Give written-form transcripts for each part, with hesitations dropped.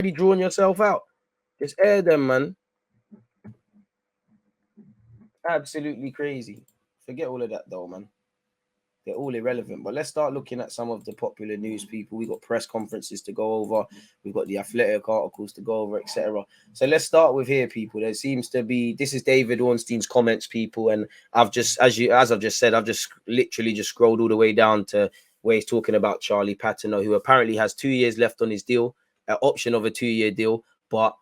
already drawn yourself out. Just air them, man. Absolutely crazy. Forget all of that though, man. They're all irrelevant. But let's start looking at some of the popular news people. We got press conferences to go over. We've got the athletic articles to go over, etc. So let's start with here, people. There seems to be this is David Ornstein's comments, people, and I've just as I've just said, I've just literally just scrolled all the way down to where he's talking about Charlie Patino, who apparently has 2 years left on his deal, an option of a 2-year deal, but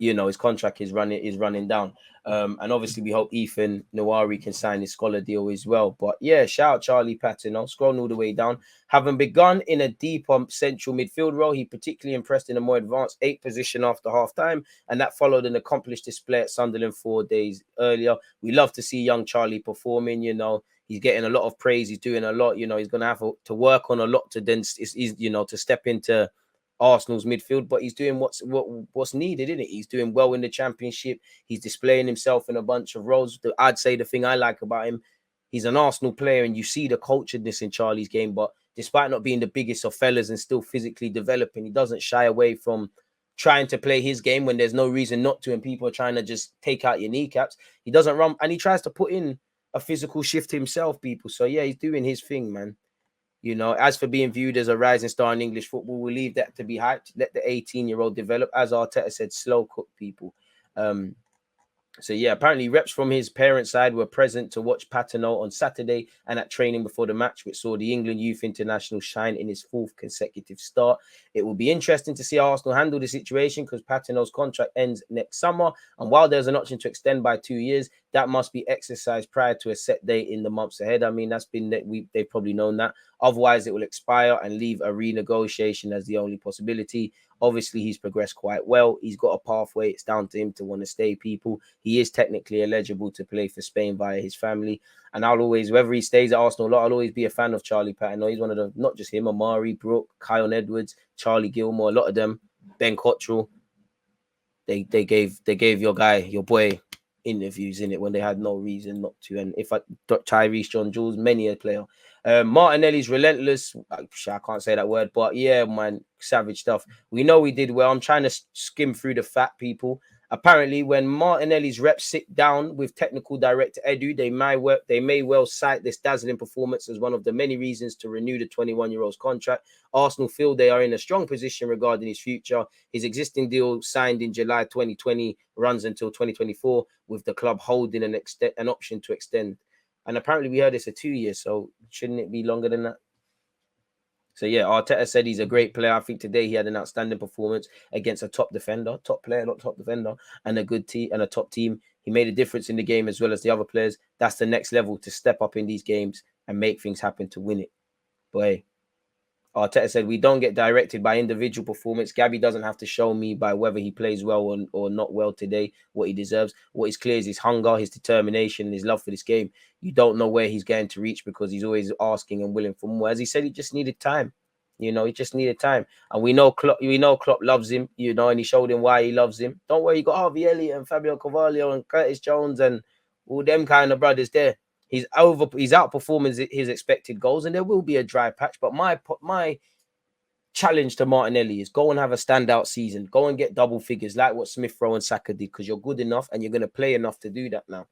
his contract is running down. And obviously we hope Ethan Nawari can sign his scholar deal as well. But yeah, shout out Charlie Patino, scrolling all the way down. Having begun in a deeper central midfield role, he particularly impressed in a more advanced 8 position after half time, and that followed an accomplished display at Sunderland 4 days earlier. We love to see young Charlie performing. He's getting a lot of praise. He's doing a lot. He's going to have to work on a lot to then, to step into Arsenal's midfield, but he's doing what's needed, isn't it? He's doing well in the Championship. He's displaying himself in a bunch of roles. I'd say the thing I like about him, he's an Arsenal player, and you see the culturedness in Charlie's game. But despite not being the biggest of fellas and still physically developing, he doesn't shy away from trying to play his game when there's no reason not to, and people are trying to just take out your kneecaps. He doesn't run, and he tries to put in a physical shift himself, people. So yeah, he's doing his thing, man. As for being viewed as a rising star in English football, we'll leave that to be hyped. Let the 18-year-old develop. As Arteta said, slow cook people. So yeah, apparently reps from his parents' side were present to watch Patino on Saturday and at training before the match, which saw the England youth international shine in his 4th consecutive start. It will be interesting to see how Arsenal handle the situation because Patino's contract ends next summer, and while there's an option to extend by 2 years, that must be exercised prior to a set date in the months ahead. I mean, they've probably known that. Otherwise, it will expire and leave a renegotiation as the only possibility. Obviously, he's progressed quite well. He's got a pathway. It's down to him to want to stay, people. He is technically eligible to play for Spain via his family. And I'll always, whether he stays at Arsenal, I'll always be a fan of Charlie Patino. He's one of the, not just him, Amari, Brooke, Kyle Edwards, Charlie Gilmore, a lot of them, Ben Cottrell. They gave your boy interviews in it when they had no reason not to. And if Tyrese John Jules, many a player. Martinelli's relentless. I can't say that word, but yeah, man, savage stuff. We know we did well. I'm trying to skim through the fat, people. Apparently, when Martinelli's reps sit down with technical director Edu, they may well cite this dazzling performance as one of the many reasons to renew the 21-year-old's contract. Arsenal feel they are in a strong position regarding his future. His existing deal, signed in July 2020, runs until 2024, with the club holding an option to extend. And apparently we heard it's a 2 years, so shouldn't it be longer than that? So yeah, Arteta said he's a great player. I think today he had an outstanding performance against a top player, not top defender, and a good team and a top team. He made a difference in the game as well as the other players. That's the next level, to step up in these games and make things happen to win it. But hey, Arteta said, we don't get directed by individual performance. Gabby doesn't have to show me by whether he plays well or not well today what he deserves. What is clear is his hunger, his determination, and his love for this game. You don't know where he's going to reach because he's always asking and willing for more. As he said, he just needed time. He just needed time. And we know Klopp loves him, and he showed him why he loves him. Don't worry, you got Harvey Elliott and Fabio Carvalho and Curtis Jones and all them kind of brothers there. He's outperforming his expected goals, and there will be a dry patch. But my challenge to Martinelli is go and have a standout season. Go and get double figures like what Smith Rowe and Saka did, because you're good enough and you're going to play enough to do that now.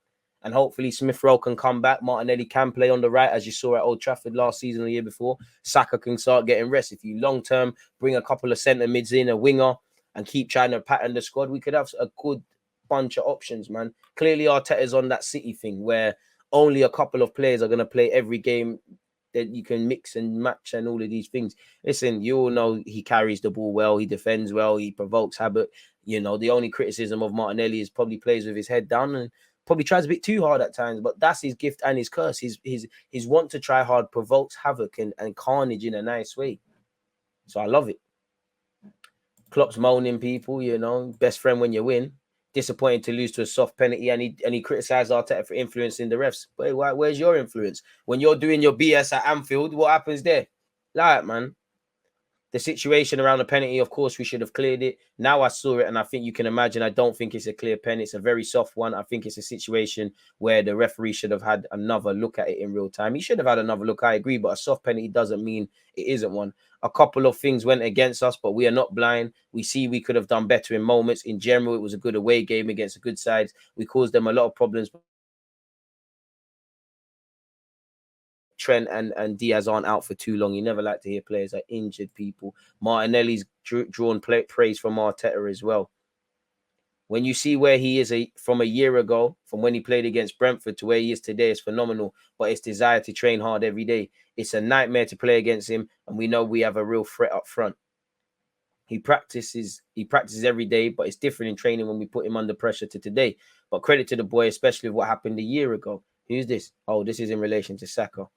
And hopefully Smith Rowe can come back. Martinelli can play on the right, as you saw at Old Trafford last season or the year before. Saka can start getting rest. If you long-term bring a couple of centre mids in, a winger, and keep trying to pattern the squad, we could have a good bunch of options, man. Clearly Arteta's on that City thing where only a couple of players are going to play every game that you can mix and match and all of these things. Listen, you all know he carries the ball well, he defends well, he provokes havoc. The only criticism of Martinelli is probably plays with his head down and probably tries a bit too hard at times, but that's his gift and his curse. His want to try hard provokes havoc and carnage in a nice way. So I love it. Klopp's moaning people, best friend when you win. Disappointed to lose to a soft penalty, and he criticised Arteta for influencing the refs. But where's your influence? When you're doing your BS at Anfield, what happens there? Like, man. The situation around the penalty, of course, we should have cleared it. Now I saw it, and I think you can imagine, I don't think it's a clear pen. It's a very soft one. I think it's a situation where the referee should have had another look at it in real time. He should have had another look, I agree, but a soft penalty doesn't mean it isn't one. A couple of things went against us, but we are not blind. We see we could have done better in moments. In general, it was a good away game against a good side. We caused them a lot of problems. Trent and Diaz aren't out for too long. You never like to hear players are injured people. Martinelli's drawn praise from Arteta as well. When you see where he is from a year ago, from when he played against Brentford to where he is today, is phenomenal. But his desire to train hard every day, it's a nightmare to play against him. And we know we have a real threat up front. He practices every day, but it's different in training when we put him under pressure to today. But credit to the boy, especially what happened a year ago. Who's this? Oh, this is in relation to Saka.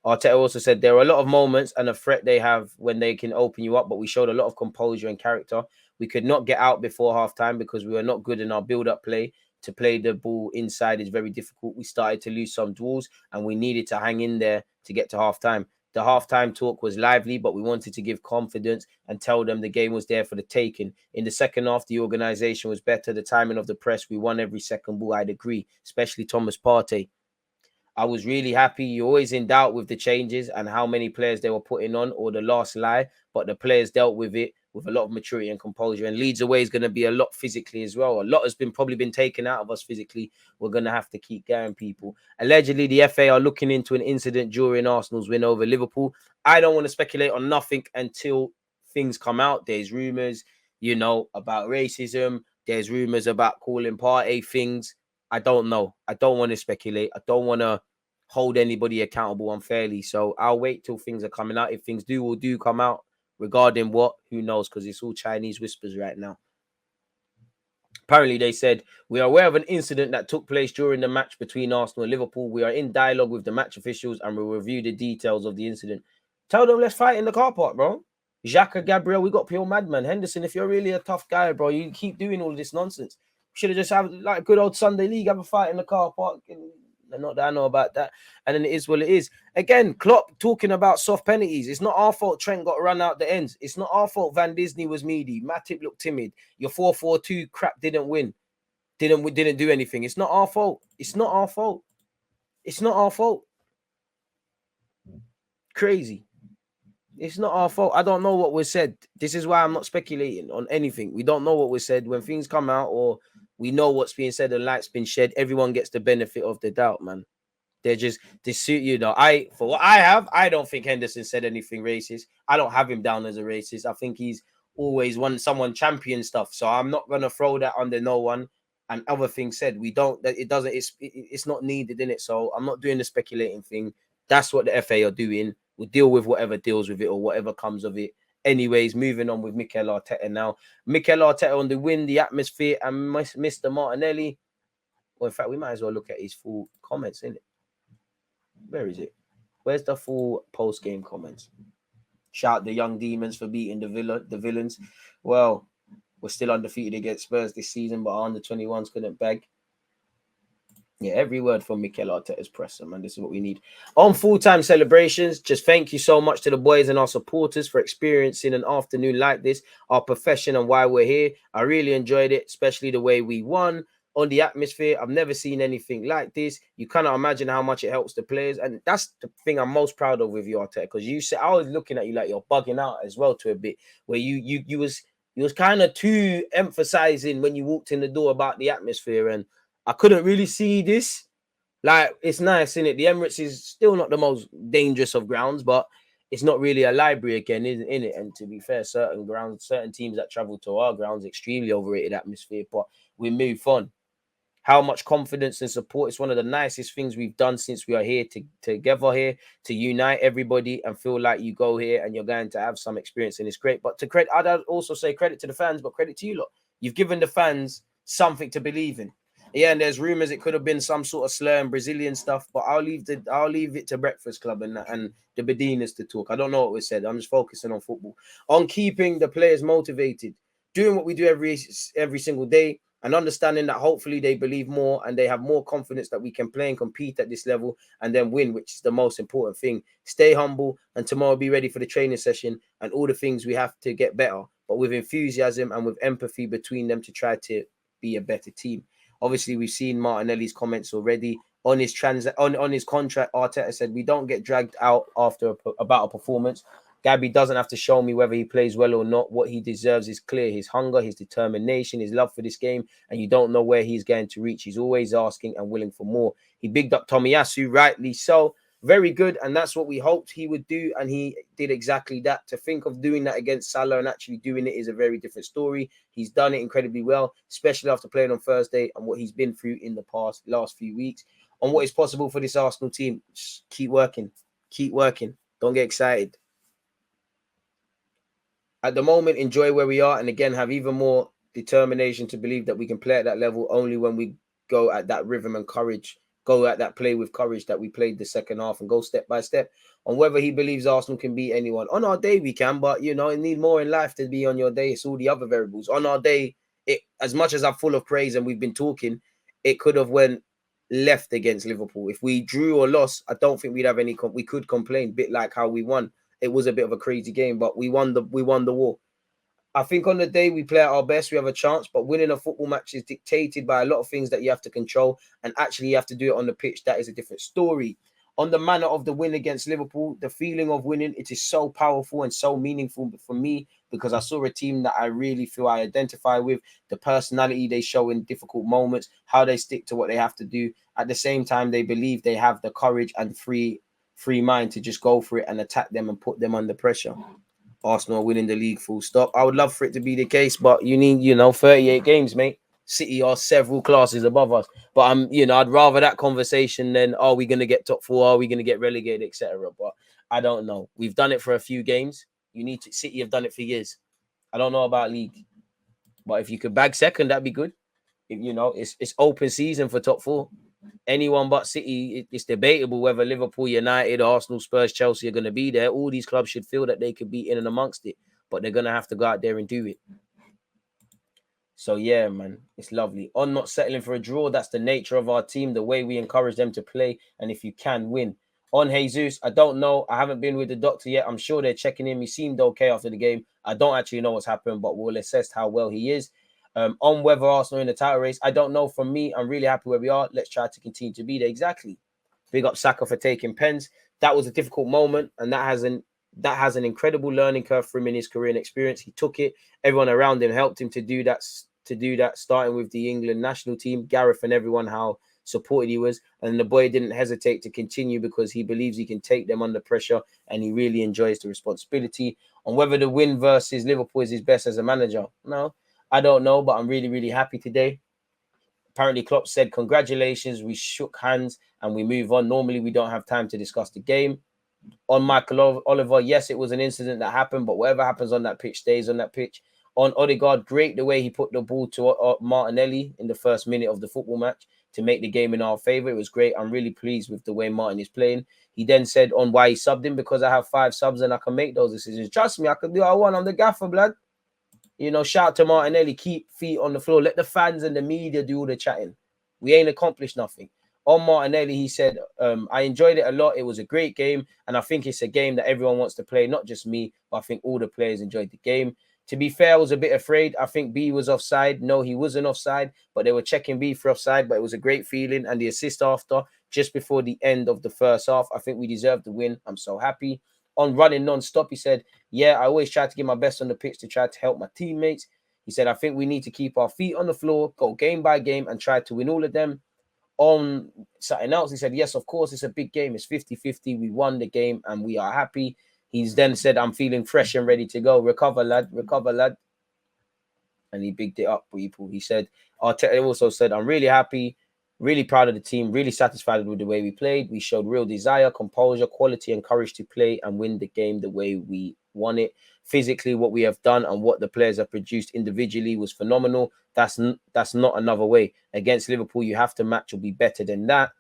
Arteta also said there are a lot of moments and a threat they have when they can open you up, but we showed a lot of composure and character. We could not get out before halftime because we were not good in our build-up play. To play the ball inside is very difficult. We started to lose some duels and we needed to hang in there to get to halftime. The halftime talk was lively, but we wanted to give confidence and tell them the game was there for the taking. In the second half, the organisation was better. The timing of the press, we won every second ball, I'd agree, especially Thomas Partey. I was really happy. You're always in doubt with the changes and how many players they were putting on or the last lie, but the players dealt with it with a lot of maturity and composure. And Leeds away is going to be a lot physically as well. A lot has probably been taken out of us physically. We're going to have to keep going, people. Allegedly, the FA are looking into an incident during Arsenal's win over Liverpool. I don't want to speculate on nothing until things come out. There's rumours, about racism. There's rumours about calling Partey things. I don't know. I don't want to speculate. I don't want to hold anybody accountable unfairly. So I'll wait till things are coming out. If things do come out regarding what, who knows? Because it's all Chinese whispers right now. Apparently, they said, we are aware of an incident that took place during the match between Arsenal and Liverpool. We are in dialogue with the match officials and will review the details of the incident. Tell them let's fight in the car park, bro. Xhaka, Gabriel, we got pure madman. Henderson, if you're really a tough guy, bro, you keep doing all this nonsense. Should have just had like good old Sunday league, have a fight in the car park. Not that I know about that. And then it is what it is. Again, Klopp talking about soft penalties. It's not our fault Trent got run out the ends. It's not our fault Van Disney was meaty. Matip looked timid. Your 4-4-2 crap didn't win. Didn't do anything. It's not our fault. It's not our fault. It's not our fault. Crazy. It's not our fault. I don't know what was said. This is why I'm not speculating on anything. We don't know what was said. When things come out or we know what's being said and light's been shed, everyone gets the benefit of the doubt, man. They're just, they suit, for what I have, I don't think Henderson said anything racist. I don't have him down as a racist. I think he's always someone champion stuff. So I'm not going to throw that under no one. And other things said, it's not needed in it. So I'm not doing the speculating thing. That's what the FA are doing. We'll deal with whatever deals with it or whatever comes of it. Anyways, moving on with Mikel Arteta now. Mikel Arteta on the win, the atmosphere, and Mr. Martinelli. Well, in fact, we might as well look at his full comments, innit? Where is it? Where's the full post-game comments? Shout the young demons for beating the villains. Well, we're still undefeated against Spurs this season, but our under-21s couldn't beg. Yeah, every word from Mikel Arteta's presser, man. This is what we need. On full-time celebrations, just thank you so much to the boys and our supporters for experiencing an afternoon like this, our profession and why we're here. I really enjoyed it, especially the way we won. On the atmosphere, I've never seen anything like this. You cannot imagine how much it helps the players. And that's the thing I'm most proud of with you, Arteta, because you said, I was looking at you like you're bugging out as well to a bit, where you was kind of too emphasizing when you walked in the door about the atmosphere, and I couldn't really see this. Like, it's nice, isn't it? The Emirates is still not the most dangerous of grounds, but it's not really a library again, isn't it? And to be fair, certain teams that travel to our grounds, extremely overrated atmosphere, but we move on. How much confidence and support. It's one of the nicest things we've done since we are here together here to unite everybody and feel like you go here and you're going to have some experience, and it's great. But I'd also say credit to the fans, but credit to you lot. You've given the fans something to believe in. Yeah, and there's rumors it could have been some sort of slur and Brazilian stuff, but I'll leave it to Breakfast Club and the Bedinas to talk. I don't know what was said. I'm just focusing on football, on keeping the players motivated, doing what we do every single day, and understanding that hopefully they believe more and they have more confidence that we can play and compete at this level and then win, which is the most important thing. Stay humble, and tomorrow be ready for the training session and all the things we have to get better, but with enthusiasm and with empathy between them to try to be a better team. Obviously, we've seen Martinelli's comments already. On his on his contract, Arteta said, we don't get dragged out after about a performance. Gabby doesn't have to show me whether he plays well or not. What he deserves is clear. His hunger, his determination, his love for this game, and you don't know where he's going to reach. He's always asking and willing for more. He bigged up Tomiyasu, rightly so. Very good, and that's what we hoped he would do, and he did exactly that. To think of doing that against Salah and actually doing it is a very different story. He's done it incredibly well, especially after playing on Thursday and what he's been through in the last few weeks. On what is possible for this Arsenal team, just keep working. Keep working. Don't get excited. At the moment, enjoy where we are, and again, have even more determination to believe that we can play at that level only when we go at that rhythm and courage, go at that play with courage that we played the second half, and go step by step. On whether he believes Arsenal can beat anyone, on our day we can, but you know, you need more in life to be on your day. It's all the other variables. On our day, it, as much as I'm full of praise and we've been talking, it could have went left against Liverpool. If we drew or lost, I don't think we'd have any. We could complain, a bit like how we won. It was a bit of a crazy game, but we won the war. I think on the day we play at our best, we have a chance, but winning a football match is dictated by a lot of things that you have to control, and actually you have to do it on the pitch. That is a different story. On the manner of the win against Liverpool, the feeling of winning, it is so powerful and so meaningful for me because I saw a team that I really feel I identify with, the personality they show in difficult moments, how they stick to what they have to do. At the same time, they believe they have the courage and free mind to just go for it and attack them and put them under pressure. Arsenal winning the league, full stop. I would love for it to be the case, but you need, 38 games, mate. City are several classes above us. But I'd rather that conversation than are we going to get top four, are we going to get relegated, etc. But I don't know. We've done it for a few games. City have done it for years. I don't know about league, but if you could bag second, that'd be good. It's open season for top four. Anyone but City, it's debatable whether Liverpool, United, Arsenal, Spurs, Chelsea are going to be there. All these clubs should feel that they could be in and amongst it, but they're going to have to go out there and do it. So, yeah, man, it's lovely. On not settling for a draw, that's the nature of our team, the way we encourage them to play, and if you can, win. On Jesus, I don't know. I haven't been with the doctor yet. I'm sure they're checking him. He seemed okay after the game. I don't actually know what's happened, but we'll assess how well he is. On whether Arsenal in the title race, I don't know. From me, I'm really happy where we are. Let's try to continue to be there. Exactly. Big up Saka for taking pens. That was a difficult moment, and that has an incredible learning curve for him in his career and experience. He took it. Everyone around him helped him to do that. Starting with the England national team, Gareth and everyone, how supported he was, and the boy didn't hesitate to continue because he believes he can take them under pressure, and he really enjoys the responsibility. On whether the win versus Liverpool is his best as a manager, no. I don't know, but I'm really, really happy today. Apparently, Klopp said, congratulations, we shook hands and we move on. Normally, we don't have time to discuss the game. On Michael Oliver, yes, it was an incident that happened, but whatever happens on that pitch stays on that pitch. On Odegaard, great the way he put the ball to Martinelli in the first minute of the football match to make the game in our favour. It was great. I'm really pleased with the way Martin is playing. He then said on why he subbed him, because I have 5 subs and I can make those decisions. Trust me, I can do what I want. I'm the gaffer, blood. Shout out to Martinelli, keep feet on the floor. Let the fans and the media do all the chatting. We ain't accomplished nothing. On Martinelli, he said, I enjoyed it a lot. It was a great game. And I think it's a game that everyone wants to play, not just me, but I think all the players enjoyed the game. To be fair, I was a bit afraid. I think B was offside. No, he wasn't offside, but they were checking B for offside. But it was a great feeling. And the assist after, just before the end of the first half, I think we deserved the win. I'm so happy. On running non-stop, he said, yeah, I always try to give my best on the pitch to try to help my teammates. He said, I think we need to keep our feet on the floor, go game by game, and try to win all of them. On something else, he said, yes, of course, it's a big game. It's 50-50. We won the game, and we are happy. He's then said, I'm feeling fresh and ready to go. Recover, lad. Recover, lad. And he bigged it up, people. He said, Arteta also said, I'm really happy. Really proud of the team, really satisfied with the way we played. We showed real desire, composure, quality, and courage to play and win the game the way we won it. Physically, what we have done and what the players have produced individually was phenomenal. That's not another way. Against Liverpool, you have to match or be better than that.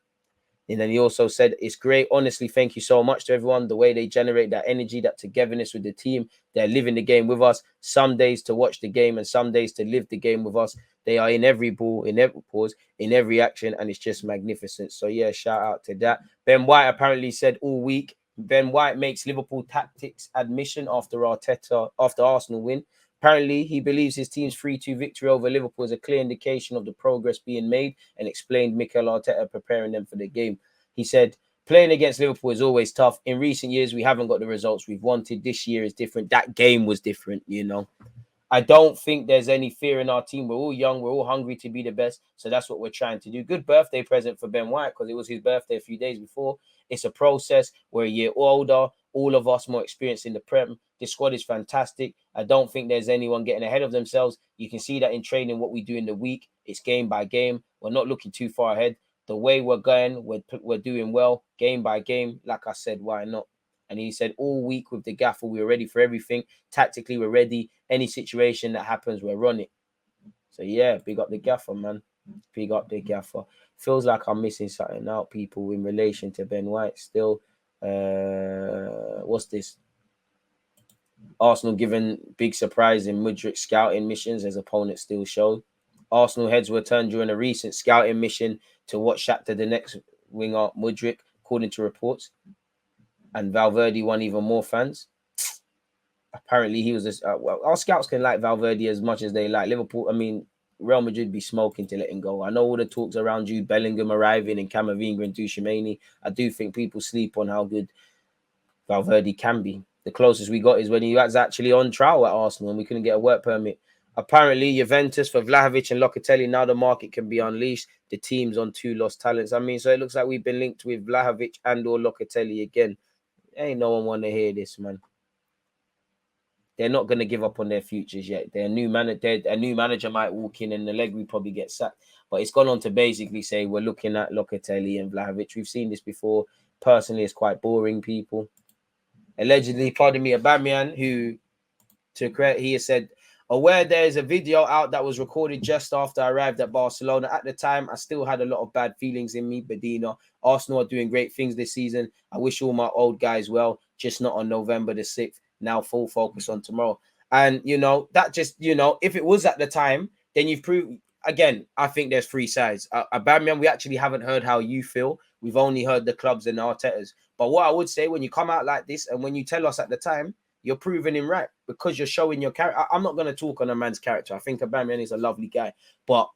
And then he also said, it's great. Honestly, thank you so much to everyone. The way they generate that energy, that togetherness with the team. They're living the game with us. Some days to watch the game and some days to live the game with us. They are in every ball, in every pause, in every action. And it's just magnificent. So, yeah, shout out to that. Ben White apparently said all week, Ben White makes Liverpool tactics admission after Arsenal win. Apparently, he believes his team's 3-2 victory over Liverpool is a clear indication of the progress being made and explained Mikel Arteta preparing them for the game. He said, playing against Liverpool is always tough. In recent years, we haven't got the results we've wanted. This year is different. That game was different, you know. I don't think there's any fear in our team. We're all young. We're all hungry to be the best. So that's what we're trying to do. Good birthday present for Ben White because it was his birthday a few days before. It's a process. We're a year older. All of us more experienced in the Prem. This squad is fantastic. I don't think there's anyone getting ahead of themselves. You can see that in training, what we do in the week. It's game by game. We're not looking too far ahead. The way we're going, we're doing well, game by game. Like I said, why not? And he said all week with the gaffer, we were ready for everything. Tactically, we're ready. Any situation that happens, we're running. So, yeah, big up the gaffer, man. Big up the gaffer. Feels like I'm missing something out, people, in relation to Ben White still. What's this? Arsenal given big surprise in Mudryk scouting missions as opponents still showed. Arsenal heads were turned during a recent scouting mission to watch Shakhtar the next winger Mudryk, according to reports. And Valverde won even more fans. Apparently, he was well, our scouts can like Valverde as much as they like Liverpool. I mean, Real Madrid be smoking to let him go. I know all the talks around Jude Bellingham arriving and Camavinga and Dushimani. I do think people sleep on how good Valverde can be. The closest we got is when he was actually on trial at Arsenal and we couldn't get a work permit. Apparently, Juventus for Vlahovic and Locatelli, now the market can be unleashed. The team's on 2 lost talents. I mean, so it looks like we've been linked with Vlahovic and or Locatelli again. Ain't no one want to hear this, man. They're not going to give up on their futures yet. A new manager might walk in and Allegri probably get sacked. But it's gone on to basically say we're looking at Locatelli and Vlahovic. We've seen this before. Personally, it's quite boring, people. Allegedly, pardon me, Aubameyang, who, to credit, he has said, aware there is a video out that was recorded just after I arrived at Barcelona. At the time, I still had a lot of bad feelings in me, Bedina. Arsenal are doing great things this season. I wish all my old guys well, just not on November the 6th. Now full focus on tomorrow. And, you know, that just, you know, if it was at the time, then you've proved, again, I think there's 3 sides. Aubameyang, we actually haven't heard how you feel. We've only heard the clubs and Arteta's. But what I would say, when you come out like this and when you tell us at the time, you're proving him right because you're showing your character. I'm not going to talk on a man's character. I think Aubameyang is a lovely guy, but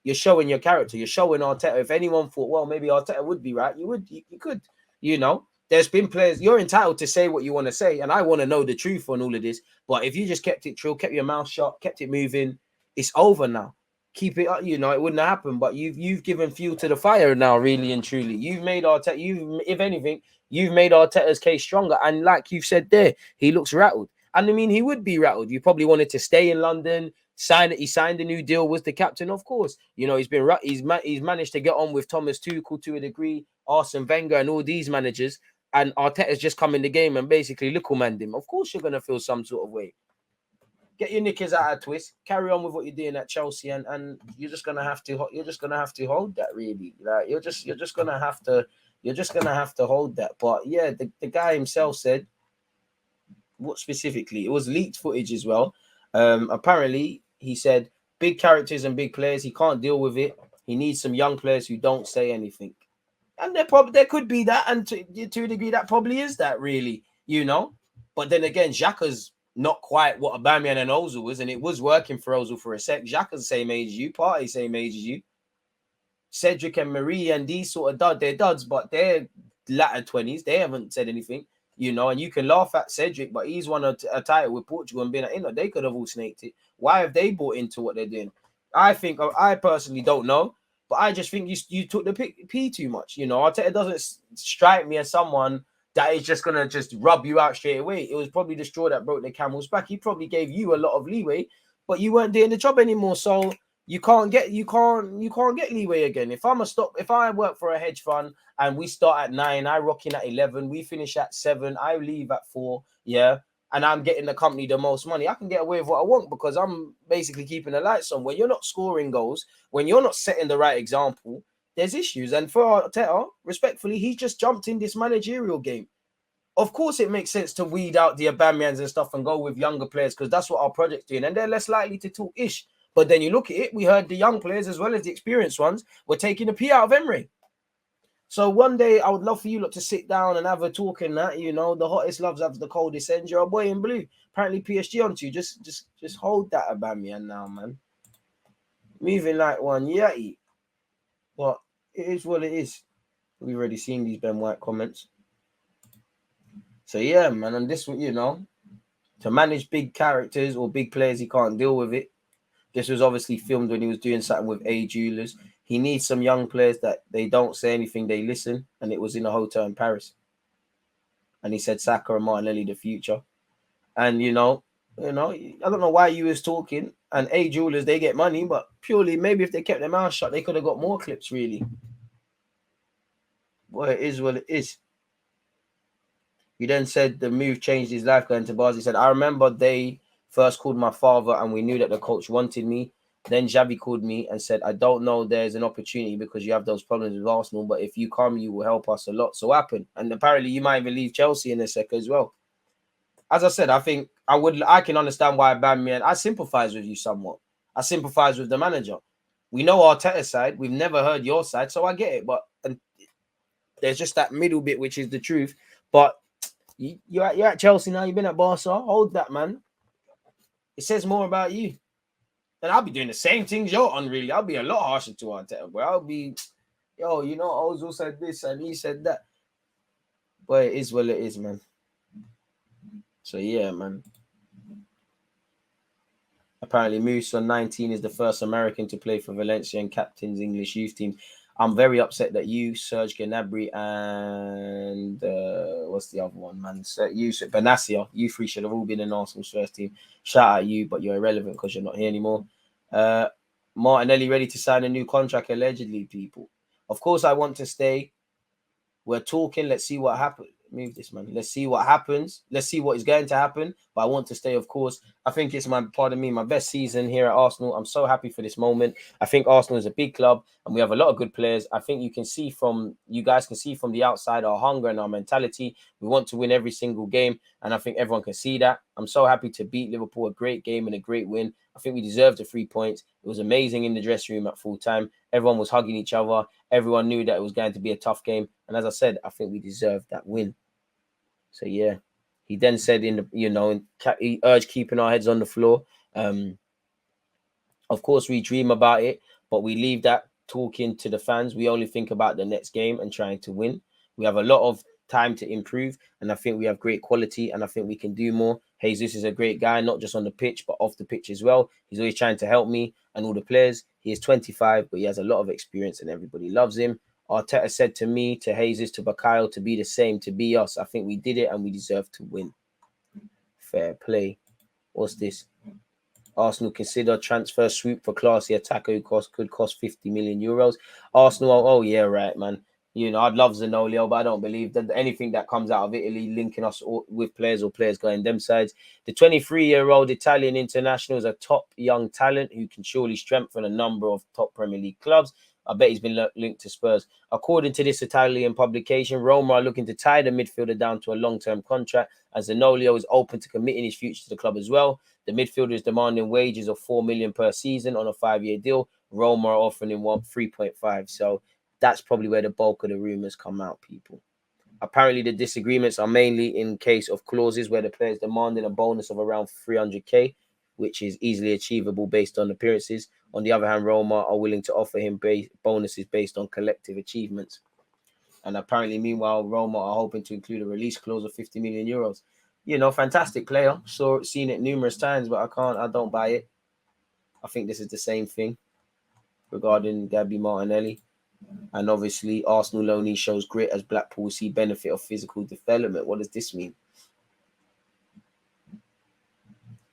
you're showing your character. You're showing Arteta. If anyone thought, well, maybe Arteta would be right, you could, you know. There's been players, you're entitled to say what you want to say, and I want to know the truth on all of this. But if you just kept it true, kept your mouth shut, kept it moving, it's over now. Keep it up, you know, it wouldn't happen. But you've given fuel to the fire now, really and truly. You've made Arteta, if anything, you've made Arteta's case stronger. And like you've said there, he looks rattled. And I mean, he would be rattled. You probably wanted to stay in London, he signed a new deal, was the captain, of course. You know, he's managed to get on with Thomas Tuchel to a degree, Arsene Wenger and all these managers. And Arteta's just come in the game and basically little-manned him. Of course you're going to feel some sort of way. Get your knickers out of twist. Carry on with what you're doing at Chelsea, and you're just gonna have to hold that, really. Like you're just gonna have to hold that. But yeah, the guy himself said, what specifically? It was leaked footage as well. Apparently he said big characters and big players, he can't deal with it. He needs some young players who don't say anything. And there could be that, and to a degree, that probably is that, really, you know. But then again, Xhaka's not quite what Aubameyang and Ozil was, and it was working for Ozil for a sec. Xhaka's the same age as you, Partey same age as you. Cedric and Marie and these sort of they're duds, but they're latter 20s. They haven't said anything, you know. And you can laugh at Cedric, but he's won a title with Portugal and been at, you know, they could have all snaked it. Why have they bought into what they're doing? I personally don't know. But I just think you took the P too much. You know, Arteta doesn't strike me as someone that is just going to just rub you out straight away. It was probably the straw that broke the camel's back. He probably gave you a lot of leeway, but you weren't doing the job anymore. So you can't get leeway again. If I work for a hedge fund and we start at 9, I rock in at 11, we finish at 7, I leave at 4, yeah, and I'm getting the company the most money, I can get away with what I want because I'm basically keeping the lights on. When you're not scoring goals, when you're not setting the right example, there's issues. And for Arteta, respectfully, he's just jumped in this managerial game. Of course, it makes sense to weed out the Aubameyans and stuff and go with younger players because that's what our project's doing, and they're less likely to talk ish. But then you look at it, we heard the young players as well as the experienced ones were taking the pee out of Emery. So one day I would love for you lot to sit down and have a talk in that. You know, the hottest loves have the coldest ends. You're a boy in blue. Apparently PSG onto you. Just hold that Aubameyang now, man. Moving like one yeti. But it is what it is. We've already seen these Ben White comments. So yeah, man, and this, you know, to manage big characters or big players, he can't deal with it. This was obviously filmed when he was doing something with A Jewelers. He needs some young players that they don't say anything, they listen, and it was in a hotel in Paris. And he said Saka and Martinelli the future. And you know, I don't know why you was talking. And A Jewelers, they get money, but purely maybe if they kept their mouth shut, they could have got more clips, really. Well, it is what it is. He then said the move changed his life going to Barca. He said, I remember they first called my father and we knew that the coach wanted me. Then Xavi called me and said, I don't know there's an opportunity because you have those problems with Arsenal, but if you come, you will help us a lot. So what happened? And apparently you might even leave Chelsea in a sec as well. As I said, I think I can understand why Aubameyang, I sympathize with you somewhat. I sympathize with the manager. We know Arteta's side. We've never heard your side, so I get it. But there's just that middle bit, which is the truth. But you're at Chelsea now. You've been at Barca. Hold that, man. It says more about you. And I'll be doing the same things you're on, really. I'll be a lot harsher to Arteta, bro. I'll be, you know, Ozil said this and he said that. But it is what it is, man. So, yeah, man. Apparently, Musa, 19, is the first American to play for Valencia and captains English youth team. I'm very upset that you, Serge Gnabry, and what's the other one, man? You, Benacia, you three should have all been in Arsenal's first team. Shout out you, but you're irrelevant because you're not here anymore. Martinelli ready to sign a new contract, allegedly, people. Of course, I want to stay. We're talking. Let's see what happens. Move this, man. Let's see what happens. Let's see what is going to happen. But I want to stay, of course. I think it's my best season here at Arsenal. I'm so happy for this moment. I think Arsenal is a big club and we have a lot of good players. I think you guys can see from the outside our hunger and our mentality. We want to win every single game. And I think everyone can see that. I'm so happy to beat Liverpool, a great game and a great win. I think we deserved the 3 points. It was amazing in the dressing room at full time. Everyone was hugging each other. Everyone knew that it was going to be a tough game. And as I said, I think we deserved that win. So, yeah. He then said, he urged keeping our heads on the floor. Of course, we dream about it, but we leave that talking to the fans. We only think about the next game and trying to win. We have a lot of time to improve, and I think we have great quality, and I think we can do more. Jesus is a great guy, not just on the pitch, but off the pitch as well. He's always trying to help me and all the players. He is 25, but he has a lot of experience, and everybody loves him. Arteta said to me, to Jesus, to Bakayo, to be the same, to be us. I think we did it, and we deserve to win. Fair play. What's this? Arsenal consider transfer swoop for classy attacker who could cost 50 million euros. Arsenal, oh yeah, right, man. You know, I'd love Zaniolo, but I don't believe that anything that comes out of Italy linking us with players or players going them sides. The 23-year-old Italian international is a top young talent who can surely strengthen a number of top Premier League clubs. I bet he's been linked to Spurs. According to this Italian publication, Roma are looking to tie the midfielder down to a long-term contract, as Zaniolo is open to committing his future to the club as well. The midfielder is demanding wages of 4 million per season on a 5-year deal. Roma are offering him 3.5. So that's probably where the bulk of the rumors come out, people. Apparently, the disagreements are mainly in case of clauses where the player is demanding a bonus of around 300k, which is easily achievable based on appearances. On the other hand, Roma are willing to offer him bonuses based on collective achievements. And apparently, meanwhile, Roma are hoping to include a release clause of 50 million euros. You know, fantastic player. Seen it numerous times, but I don't buy it. I think this is the same thing regarding Gabby Martinelli. And obviously, Arsenal loanee shows grit as Blackpool see benefit of physical development. What does this mean?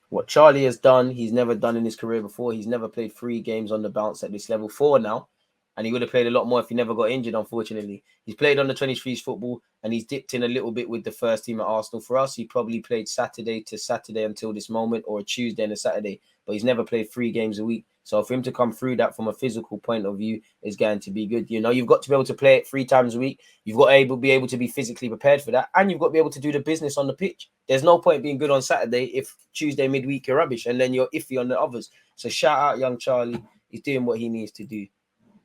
What Charlie has done, he's never done in his career before. He's never played 3 games on the bounce at this level, 4 now. And he would have played a lot more if he never got injured, unfortunately. He's played on the 23s football and he's dipped in a little bit with the first team at Arsenal. For us, he probably played Saturday to Saturday until this moment, or a Tuesday and a Saturday, but he's never played 3 games a week. So for him to come through that from a physical point of view is going to be good. You know, you've got to be able to play it 3 times a week. You've got to be able to be physically prepared for that, and you've got to be able to do the business on the pitch. There's no point being good on Saturday if Tuesday midweek you're rubbish, and then you're iffy on the others. So shout out young Charlie. He's doing what he needs to do.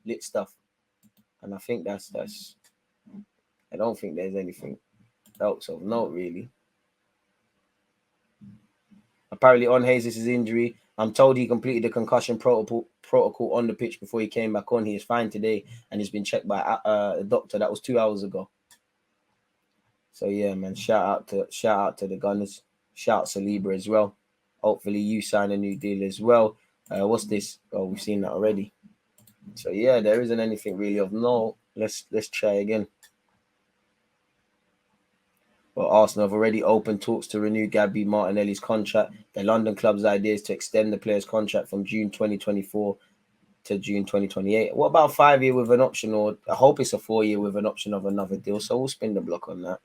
Lit stuff. And I think that's I don't think there's anything else of note, really. Apparently, on Jesus' injury, I'm told he completed the concussion protocol on the pitch before he came back on. He is fine today and he's been checked by a doctor. That was 2 hours ago. So yeah, man, shout out to the Gunners. Shout out Saliba as well. Hopefully you sign a new deal as well. What's this? Oh, we've seen that already. So yeah, there isn't anything really of note. Let's try again. Well, Arsenal have already opened talks to renew Gabby Martinelli's contract. The London club's idea is to extend the player's contract from June 2024 to June 2028. What about 5-year with an option, or I hope it's a 4-year with an option of another deal. So we'll spin the block on that.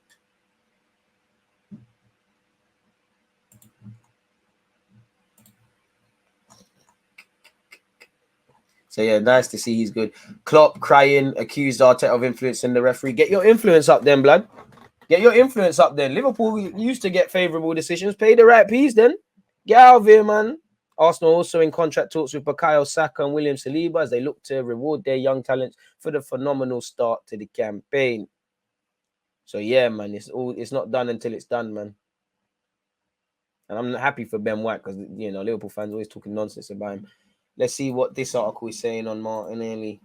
So yeah, nice to see he's good. Klopp crying, accused Arteta of influencing the referee. Get your influence up then, blood. Get your influence up then. Liverpool used to get favourable decisions. Pay the right piece then. Get out of here, man. Arsenal also in contract talks with Bukayo Saka and William Saliba as they look to reward their young talents for the phenomenal start to the campaign. So yeah, man, it's not done until it's done, man. And I'm happy for Ben White because, you know, Liverpool fans always talking nonsense about him. Let's see what this article is saying on Martinelli.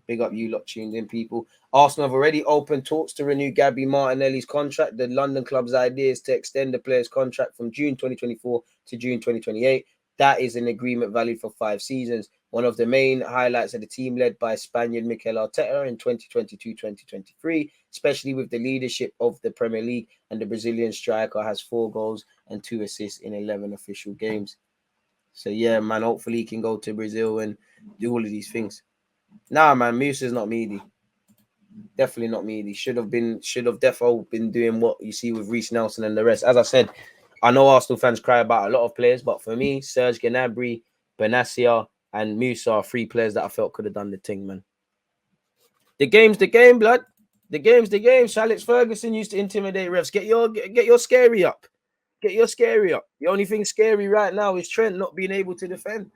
Big up you lot tuned in, people. Arsenal have already opened talks to renew Gabby Martinelli's contract. The London club's idea is to extend the player's contract from June 2024 to June 2028. That is an agreement valid for 5 seasons. One of the main highlights of the team led by Spaniard Mikel Arteta in 2022-2023, especially with the leadership of the Premier League, and the Brazilian striker has 4 goals and 2 assists in 11 official games. So yeah, man, hopefully he can go to Brazil and do all of these things. Nah, man, Musa's not meaty. Definitely not meaty. Should have defo been doing what you see with Reece Nelson and the rest. As I said, I know Arsenal fans cry about a lot of players, but for me, Serge Gnabry, Benatia, and Musa are 3 players that I felt could have done the thing, man. The game's the game, blood. The game's the game. Alex Ferguson used to intimidate refs. Get your scary up. Get your scary up. The only thing scary right now is Trent not being able to defend.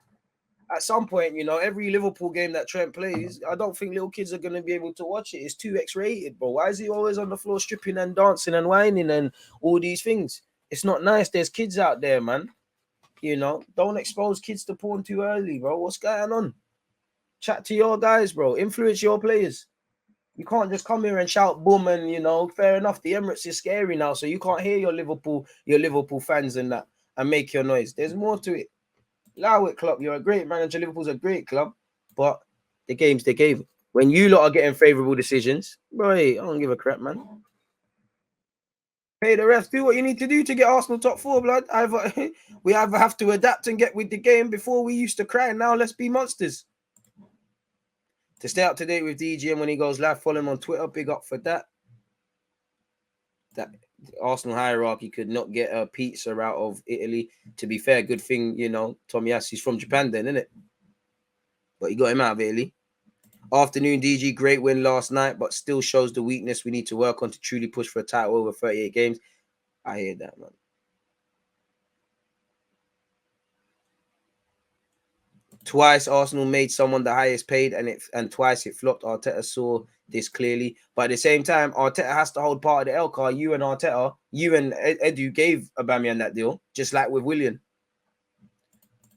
At some point, you know, every Liverpool game that Trent plays, I don't think little kids are going to be able to watch it. It's too X-rated, bro. Why is he always on the floor stripping and dancing and whining and all these things? It's not nice. There's kids out there, man. You know, don't expose kids to porn too early, bro. What's going on? Chat to your guys, bro. Influence your players. You can't just come here and shout boom and, you know, fair enough. The Emirates is scary now, so you can't hear your Liverpool fans and that and make your noise. There's more to it. Allow it, club. You're a great manager. Liverpool's a great club, but the game's the game. When you lot are getting favourable decisions, bro, I don't give a crap, man. Pay the refs. Do what you need to do to get Arsenal top 4, blood. We either have to adapt and get with the game. Before we used to cry, now let's be monsters. To stay up to date with DGM when he goes live, follow him on Twitter. Big up for that. That Arsenal hierarchy could not get a pizza out of Italy. To be fair, good thing, you know, Tomiyasu's from Japan then, isn't it? But he got him out of Italy. Afternoon, DG, great win last night, but still shows the weakness we need to work on to truly push for a title over 38 games. I hear that, man. Twice Arsenal made someone the highest paid, and twice it flopped. Arteta saw this clearly, but at the same time, Arteta has to hold part of the L car. You and Edu gave Aubameyang that deal, just like with Willian.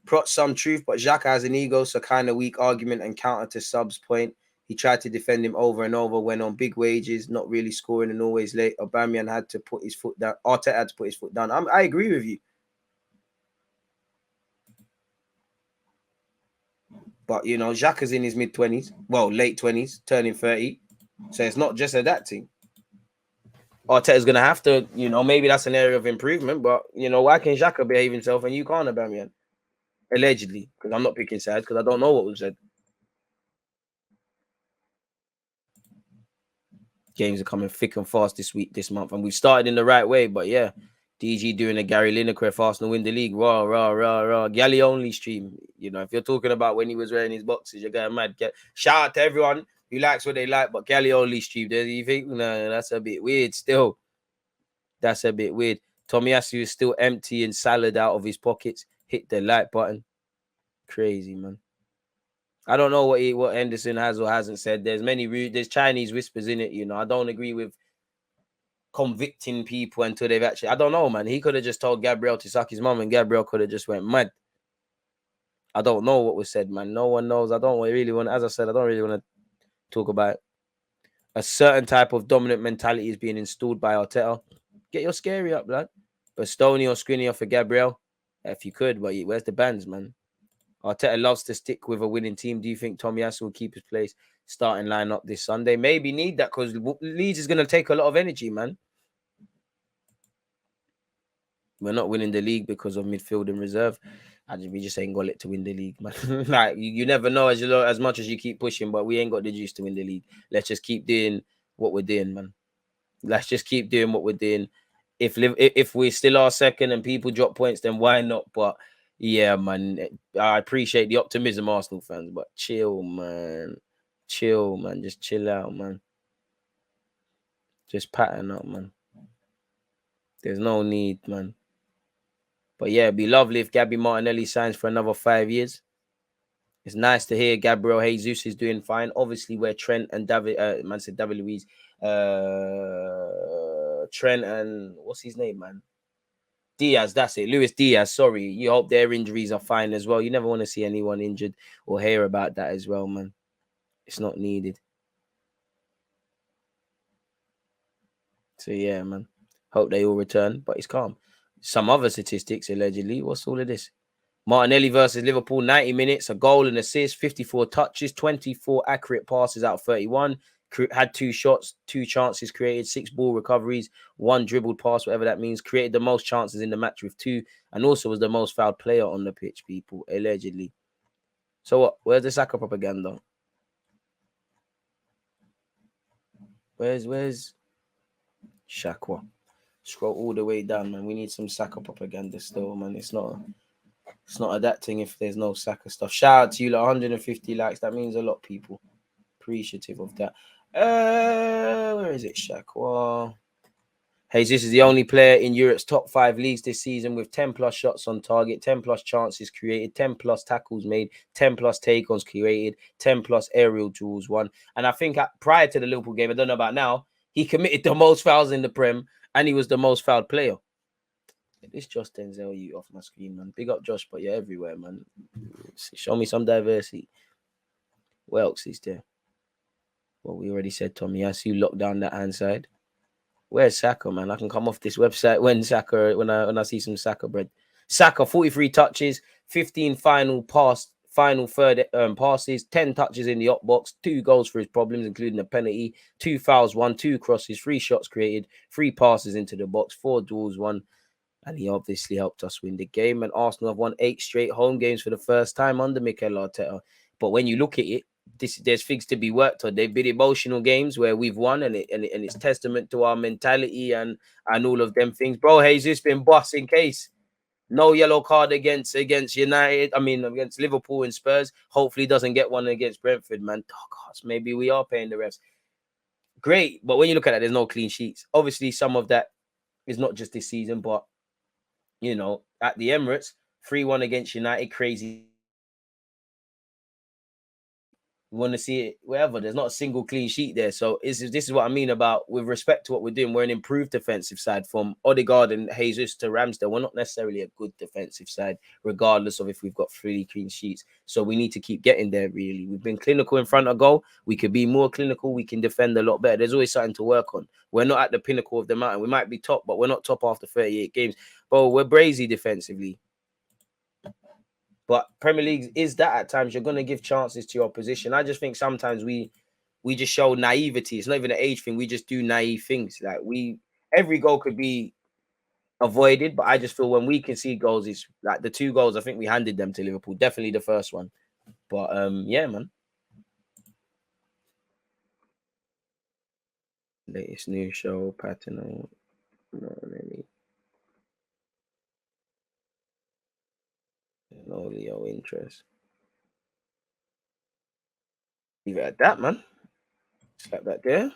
Prot some truth, but Xhaka has an ego, so kind of weak argument and counter to Sub's point. He tried to defend him over and over, went on big wages, not really scoring and always late. Aubameyang had to put his foot down. Arteta had to put his foot down. I agree with you. But, you know, Xhaka's in his mid-20s. Well, late 20s, turning 30. So it's not just adapting. Arteta's going to have to, you know, maybe that's an area of improvement. But, you know, why can Xhaka behave himself and you can't, Aubameyang? Allegedly. Because I'm not picking sides because I don't know what was said. Games are coming thick and fast this month, and we started in the right way. But yeah, DG doing a Gary Lineker if Arsenal win the league. Raw, raw, raw, raw. Gally only stream. You know, if you're talking about when he was wearing his boxes, you're going mad. Shout out to everyone who likes what they like, but Gally only stream. Do you think? No, that's a bit weird still. That's a bit weird. Tomiyasu is still emptying salad out of his pockets. Hit the like button. Crazy, man. I don't know what Henderson has or hasn't said. There's Chinese whispers in it, you know. I don't agree with convicting people until they've actually. I don't know, man. He could have just told Gabriel to suck his mum, and Gabriel could have just went mad. I don't know what was said, man. No one knows. I don't really want. As I said, I don't really want to talk about it. A certain type of dominant mentality is being installed by Arteta. Get your scary up, lad. But Stoney or Skriniar for Gabriel, if you could. But where's the bands, man? Arteta loves to stick with a winning team. Do you think Tomiyasu will keep his place starting lineup this Sunday? Maybe need that because Leeds is going to take a lot of energy, man. We're not winning the league because of midfield and reserve. We just ain't got it to win the league, man. Like you never know as much as you keep pushing, but we ain't got the juice to win the league. Let's just keep doing what we're doing, man. Let's just keep doing what we're doing. If we still are second and people drop points, then why not? But yeah, man, I appreciate the optimism, Arsenal fans, but chill, man. Chill, man. Just chill out, man. Just pattern up, man. There's no need, man. But yeah, it'd be lovely if Gabby Martinelli signs for another 5 years. It's nice to hear Gabriel Jesus is doing fine. Obviously, where Trent and David Luiz, Trent and what's his name, man? Diaz, that's it. Luis Diaz, sorry. You hope their injuries are fine as well. You never want to see anyone injured or hear about that as well, man. It's not needed. So yeah, man. Hope they all return, but it's calm. Some other statistics, allegedly. What's all of this? Martinelli versus Liverpool, 90 minutes, a goal and assist, 54 touches, 24 accurate passes out of 31. Had 2 shots, 2 chances created, 6 ball recoveries, 1 dribbled pass, whatever that means. Created the most chances in the match with 2, and also was the most fouled player on the pitch, people, allegedly. So what? Where's the Saka propaganda? Where's Shakwa? Scroll all the way down, man. We need some Saka propaganda still, man. It's not adapting if there's no Saka stuff. Shout out to you, like 150 likes. That means a lot, people. Appreciative of that. Where is it, Shakwa? Jesus is the only player in Europe's top 5 leagues this season with 10 plus shots on target, 10 plus chances created, 10 plus tackles made, 10 plus take-ons created, 10 plus aerial duels won. And I think prior to the Liverpool game, I don't know about now, he committed the most fouls in the Prem and he was the most fouled player. This Josh Denzel you off my screen, man. Big up Josh, but you're everywhere, man. Show me some diversity. What else is there? Well, we already said Tomiyasu locked down that hand side. Where's Saka, man? I can come off this website when I see some Saka bread. Saka, 43 touches, 15 final third passes, 10 touches in the up box, 2 goals for his problems, including a penalty, 2 fouls, 1, 2 crosses, 3 shots created, 3 passes into the box, 4 duels, 1. And he obviously helped us win the game. And Arsenal have won 8 straight home games for the first time under Mikel Arteta. But when you look at it, there's things to be worked on. They've been emotional games where we've won, and it's testament to our mentality and all of them things. Bro, Jesus been boss in case. No yellow card against United. I mean, against Liverpool and Spurs. Hopefully doesn't get one against Brentford, man. Oh, gosh, maybe we are paying the refs. Great. But when you look at that, there's no clean sheets. Obviously, some of that is not just this season, but, you know, at the Emirates, 3-1 against United, crazy. We want to see it wherever. There's not a single clean sheet there. So this is what I mean about, with respect to what we're doing, we're an improved defensive side. From Odegaard and Jesus to Ramsdale, we're not necessarily a good defensive side, regardless of if we've got 3 clean sheets. So we need to keep getting there, really. We've been clinical in front of goal. We could be more clinical. We can defend a lot better. There's always something to work on. We're not at the pinnacle of the mountain. We might be top, but we're not top after 38 games. But we're brazy defensively. But Premier League is that at times you're going to give chances to your opposition. I just think sometimes we just show naivety. It's not even an age thing. We just do naive things. Like every goal could be avoided, but I just feel when we concede goals, it's like the 2 goals. I think we handed them to Liverpool. Definitely the first one. But yeah, man. Latest news show, pattern, Martinelli. No Leo interest. Leave it at that, man. Slap that there.